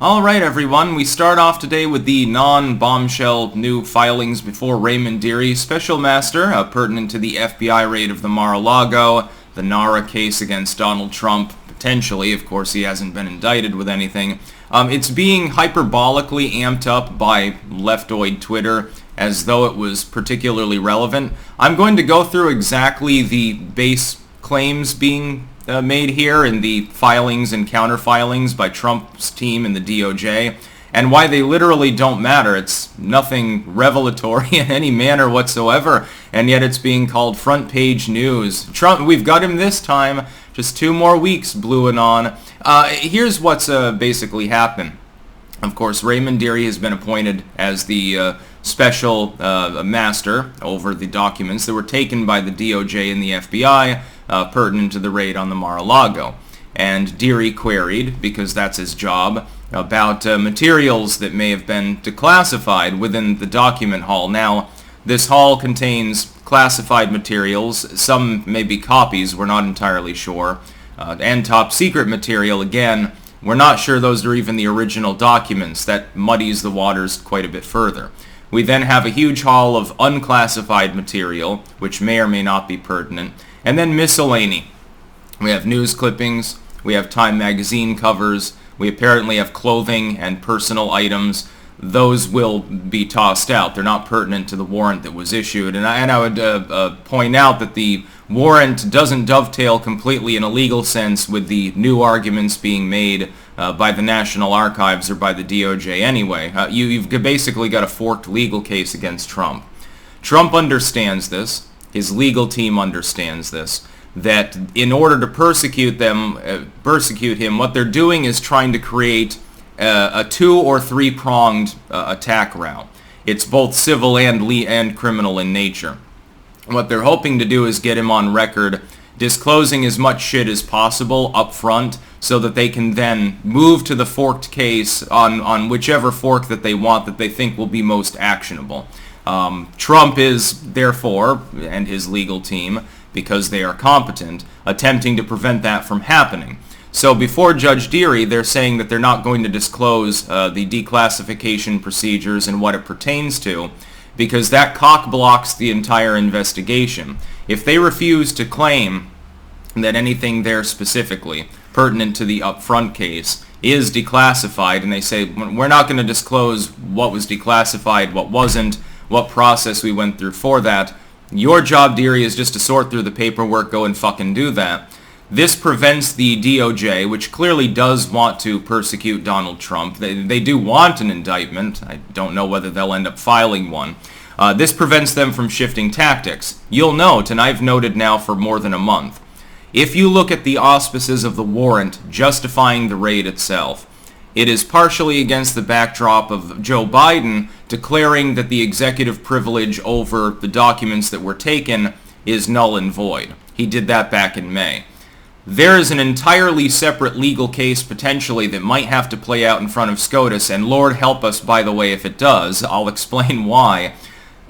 Alright everyone, we start off today with the non-bombshell new filings before Raymond Dearie, Special Master, pertinent to the FBI raid of the Mar-a-Lago, the NARA case against Donald Trump, potentially. Of course, he hasn't been indicted with anything. It's being hyperbolically amped up by leftoid Twitter as though it was particularly relevant. I'm going to go through exactly the base claims being made here in the filings and counter-filings by Trump's team and the DOJ, and why they literally don't matter. It's nothing revelatory in any manner whatsoever, and yet it's being called front-page news. Trump, we've got him this time. Just 2 more weeks bluing on. Here's what's basically happened. Of course, Raymond Dearie has been appointed as the special master over the documents that were taken by the DOJ and the FBI pertinent to the raid on the Mar-a-Lago. And Dearie queried, because that's his job, about materials that may have been declassified within the document hall. Now, this hall contains classified materials. Some may be copies, we're not entirely sure. And top secret material, again, we're not sure those are even the original documents. That muddies the waters quite a bit further. We then have a huge haul of unclassified material, which may or may not be pertinent. And then miscellany. We have news clippings, we have Time magazine covers, we apparently have clothing and personal items. Those will be tossed out. They're not pertinent to the warrant that was issued. And I would point out that the warrant doesn't dovetail completely in a legal sense with the new arguments being made by the National Archives or by the DOJ anyway. You've basically got a forked legal case against Trump. Trump understands this. His legal team understands this. That in order to persecute him, what they're doing is trying to create a 2 or 3 pronged attack route. It's both civil and criminal in nature. What they're hoping to do is get him on record disclosing as much shit as possible up front so that they can then move to the forked case on whichever fork that they want that they think will be most actionable. Trump is, therefore, and his legal team, because they are competent, attempting to prevent that from happening. So before Judge Dearie, they're saying that they're not going to disclose the declassification procedures and what it pertains to, because that cock-blocks the entire investigation. If they refuse to claim that anything there specifically pertinent to the upfront case is declassified, and they say, we're not going to disclose what was declassified, what wasn't, what process we went through for that, your job, Dearie, is just to sort through the paperwork, go and fucking do that. This prevents the DOJ, which clearly does want to persecute Donald Trump. They do want an indictment. I don't know whether they'll end up filing one. This prevents them from shifting tactics. You'll note, and I've noted now for more than a month, if you look at the auspices of the warrant justifying the raid itself, it is partially against the backdrop of Joe Biden declaring that the executive privilege over the documents that were taken is null and void. He did that back in May. There is an entirely separate legal case potentially that might have to play out in front of SCOTUS, and Lord help us, by the way, if it does. I'll explain why.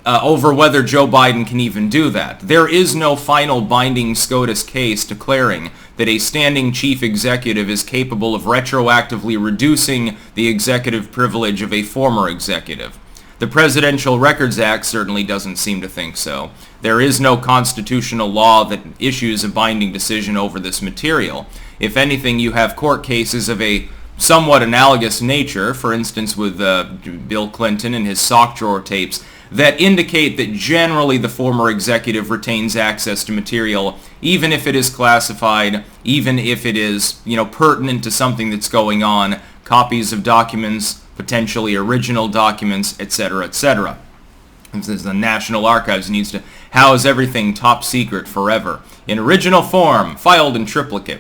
Over whether Joe Biden can even do that. There is no final binding SCOTUS case declaring that a standing chief executive is capable of retroactively reducing the executive privilege of a former executive. The Presidential Records Act certainly doesn't seem to think so. There is no constitutional law that issues a binding decision over this material. If anything, you have court cases of a somewhat analogous nature, for instance with Bill Clinton and his sock drawer tapes, that indicate that generally the former executive retains access to material, even if it is classified, even if it is, pertinent to something that's going on, copies of documents, potentially original documents, etc., etc. The National Archives needs to house everything top secret forever, in original form, filed in triplicate.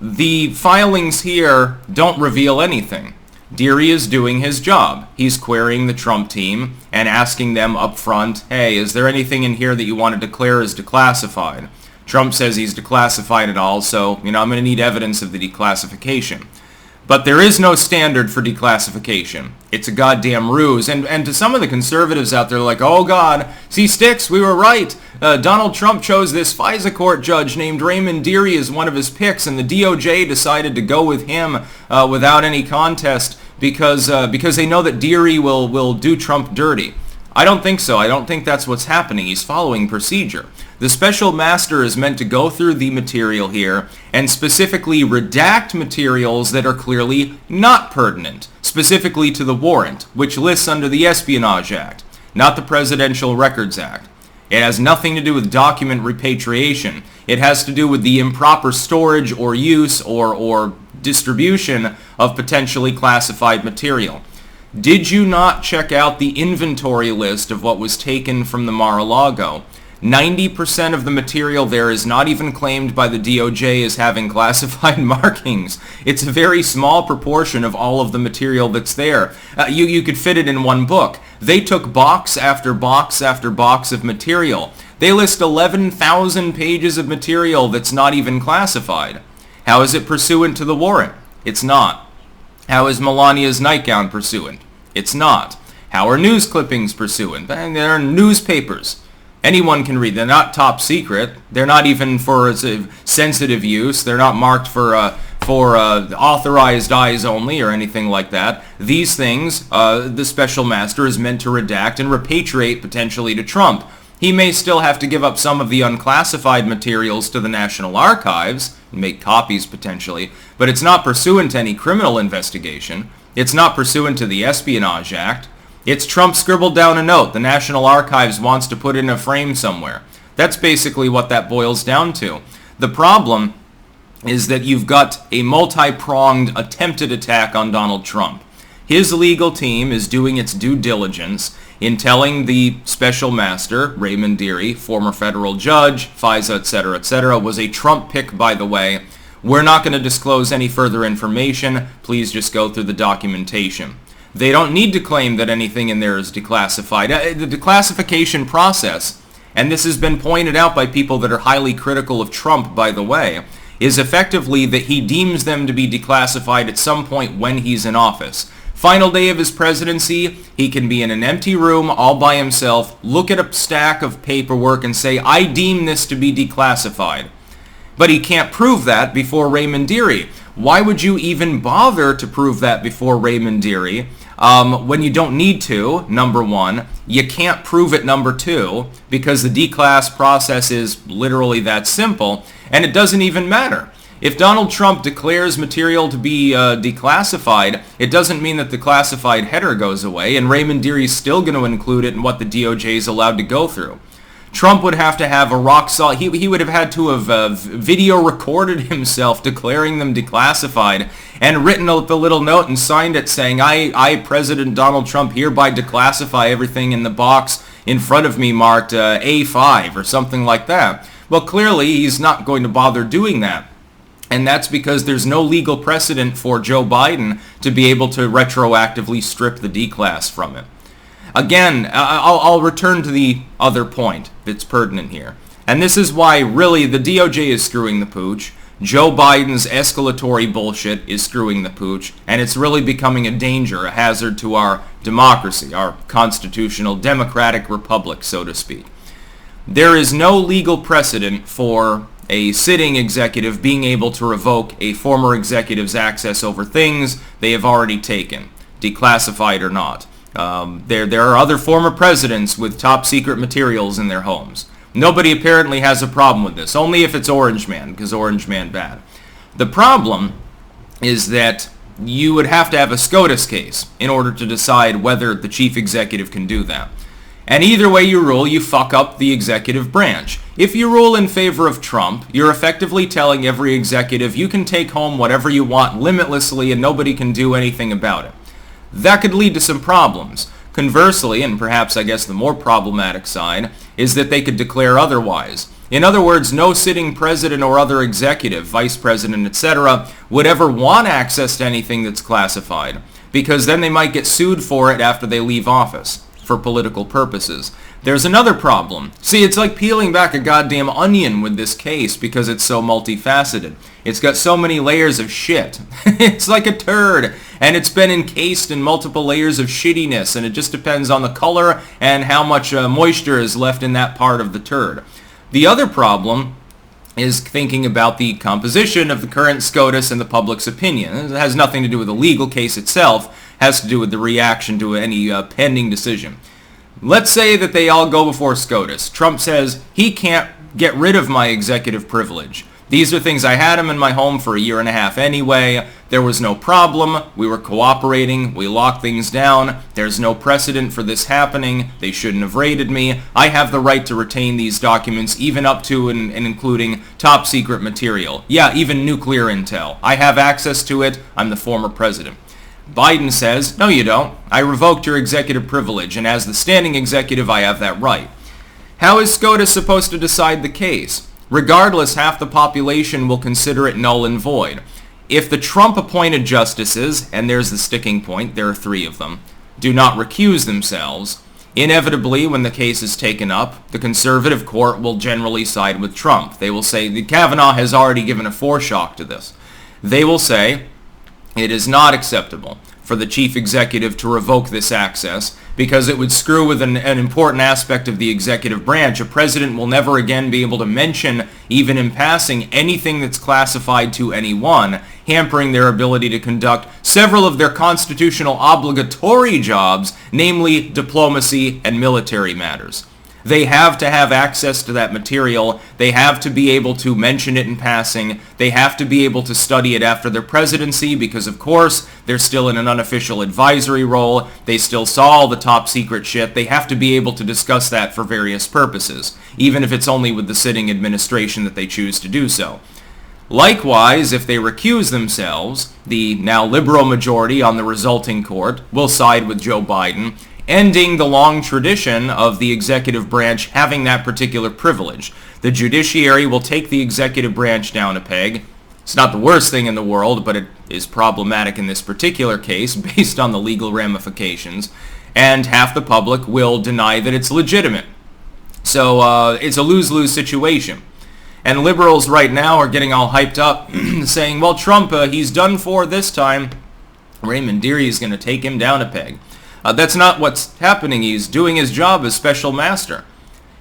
The filings here don't reveal anything. Dearie is doing his job. He's querying the Trump team and asking them up front, hey, is there anything in here that you want to declare as declassified? Trump says he's declassified it all, so, I'm going to need evidence of the declassification. But there is no standard for declassification. It's a goddamn ruse. And to some of the conservatives out there, like, oh God, see, Sticks, we were right. Donald Trump chose this FISA court judge named Raymond Dearie as one of his picks, and the DOJ decided to go with him without any contest because they know that Dearie will do Trump dirty. I don't think so. I don't think that's what's happening. He's following procedure. The special master is meant to go through the material here and specifically redact materials that are clearly not pertinent, specifically to the warrant, which lists under the Espionage Act, not the Presidential Records Act. It has nothing to do with document repatriation. It has to do with the improper storage or use or distribution of potentially classified material. Did you not check out the inventory list of what was taken from the Mar-a-Lago? 90% of the material there is not even claimed by the DOJ as having classified markings. It's a very small proportion of all of the material that's there. You could fit it in one book. They took box after box after box of material. They list 11,000 pages of material that's not even classified. How is it pursuant to the warrant? It's not. How is Melania's nightgown pursuant? It's not. How are news clippings pursuant? They're newspapers. Anyone can read. They're not top secret. They're not even for sensitive use. They're not marked for authorized eyes only or anything like that. These things, the special master is meant to redact and repatriate potentially to Trump. He may still have to give up some of the unclassified materials to the National Archives, make copies potentially, but it's not pursuant to any criminal investigation. It's not pursuant to the Espionage Act. It's Trump scribbled down a note the National Archives wants to put in a frame somewhere. That's basically what that boils down to. The problem is that you've got a multi-pronged attempted attack on Donald Trump. His legal team is doing its due diligence in telling the special master, Raymond Dearie, former federal judge, FISA, etc., was a Trump pick, by the way. We're not going to disclose any further information. Please just go through the documentation. They don't need to claim that anything in there is declassified. The declassification process, and this has been pointed out by people that are highly critical of Trump, by the way, is effectively that he deems them to be declassified at some point when he's in office. Final day of his presidency, he can be in an empty room all by himself, look at a stack of paperwork and say, I deem this to be declassified. But he can't prove that before Raymond Dearie. Why would you even bother to prove that before Raymond Dearie when you don't need to, number one? You can't prove it, number two, because the declass process is literally that simple, and it doesn't even matter. If Donald Trump declares material to be declassified, it doesn't mean that the classified header goes away, and Raymond Dearie is still going to include it in what the DOJ is allowed to go through. Trump would have to have a rock solid, he would have had to have video recorded himself declaring them declassified and written a little note and signed it saying, I, President Donald Trump, hereby declassify everything in the box in front of me marked A5 or something like that. Well, clearly he's not going to bother doing that. And that's because there's no legal precedent for Joe Biden to be able to retroactively strip the declass from him. Again, I'll return to the other point that's pertinent here. And this is why, really, the DOJ is screwing the pooch. Joe Biden's escalatory bullshit is screwing the pooch. And it's really becoming a danger, a hazard to our democracy, our constitutional democratic republic, so to speak. There is no legal precedent for a sitting executive being able to revoke a former executive's access over things they have already taken, declassified or not. There are other former presidents with top secret materials in their homes. Nobody apparently has a problem with this, only if it's Orange Man, because Orange Man bad. The problem is that you would have to have a SCOTUS case in order to decide whether the chief executive can do that. And either way you rule, you fuck up the executive branch. If you rule in favor of Trump, you're effectively telling every executive you can take home whatever you want limitlessly and nobody can do anything about it. That could lead to some problems. Conversely, and perhaps I guess the more problematic side, is that they could declare otherwise. In other words, no sitting president or other executive, vice president, etc., would ever want access to anything that's classified, because then they might get sued for it after they leave office. for political purposes. There's another problem. See, it's like peeling back a goddamn onion with this case because it's so multifaceted. It's got so many layers of shit. It's like a turd, and it's been encased in multiple layers of shittiness, and it just depends on the color and how much moisture is left in that part of the turd. The other problem is thinking about the composition of the current SCOTUS and the public's opinion. It has nothing to do with the legal case itself. It has to do with the reaction to any pending decision. Let's say that they all go before SCOTUS. Trump says he can't get rid of my executive privilege. These are things I had him in my home for a year and a half anyway. There was no problem. We were cooperating. We locked things down. There's no precedent for this happening. They shouldn't have raided me. I have the right to retain these documents, even up to and including top secret material. Yeah, even nuclear intel. I have access to it. I'm the former president. Biden says, no you don't. I revoked your executive privilege, and as the standing executive I have that right. How is SCOTUS supposed to decide the case? Regardless, half the population will consider it null and void. If the Trump-appointed justices, and there's the sticking point, there are 3 of them, do not recuse themselves, inevitably when the case is taken up, the conservative court will generally side with Trump. They will say, the Kavanaugh has already given a foreshock to this. They will say, it is not acceptable for the chief executive to revoke this access because it would screw with an important aspect of the executive branch. A president will never again be able to mention, even in passing, anything that's classified to anyone, hampering their ability to conduct several of their constitutional obligatory jobs, namely diplomacy and military matters. They have to have access to that material. They have to be able to mention it in passing. They have to be able to study it after their presidency because, of course, they're still in an unofficial advisory role. They still saw all the top secret shit. They have to be able to discuss that for various purposes, even if it's only with the sitting administration that they choose to do so. Likewise, if they recuse themselves, the now liberal majority on the resulting court will side with Joe Biden, ending the long tradition of the executive branch having that particular privilege. The judiciary will take the executive branch down a peg. It's not the worst thing in the world, but it is problematic in this particular case based on the legal ramifications, and half the public will deny that it's legitimate. So it's a lose-lose situation. And liberals right now are getting all hyped up saying, well, Trump, he's done for this time. Raymond Dearie is going to take him down a peg. That's not what's happening. He's doing his job as special master.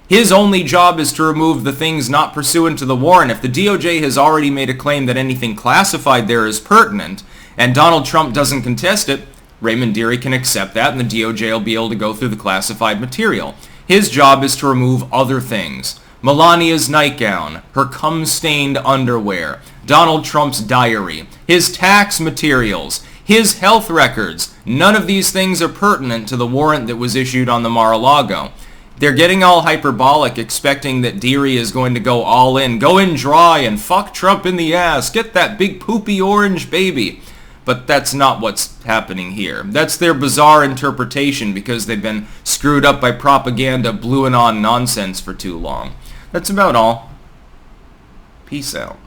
His only job is to remove the things not pursuant to the warrant. If the DOJ has already made a claim that anything classified there is pertinent, and Donald Trump doesn't contest it, Raymond Dearie can accept that, and the DOJ will be able to go through the classified material. His job is to remove other things. Melania's nightgown, her cum-stained underwear, Donald Trump's diary, his tax materials, his health records. None of these things are pertinent to the warrant that was issued on the Mar-a-Lago. They're getting all hyperbolic, expecting that Dearie is going to go all in, go in dry and fuck Trump in the ass, get that big poopy orange baby. But that's not what's happening here. That's their bizarre interpretation because they've been screwed up by propaganda, blue and on nonsense for too long. That's about all. Peace out.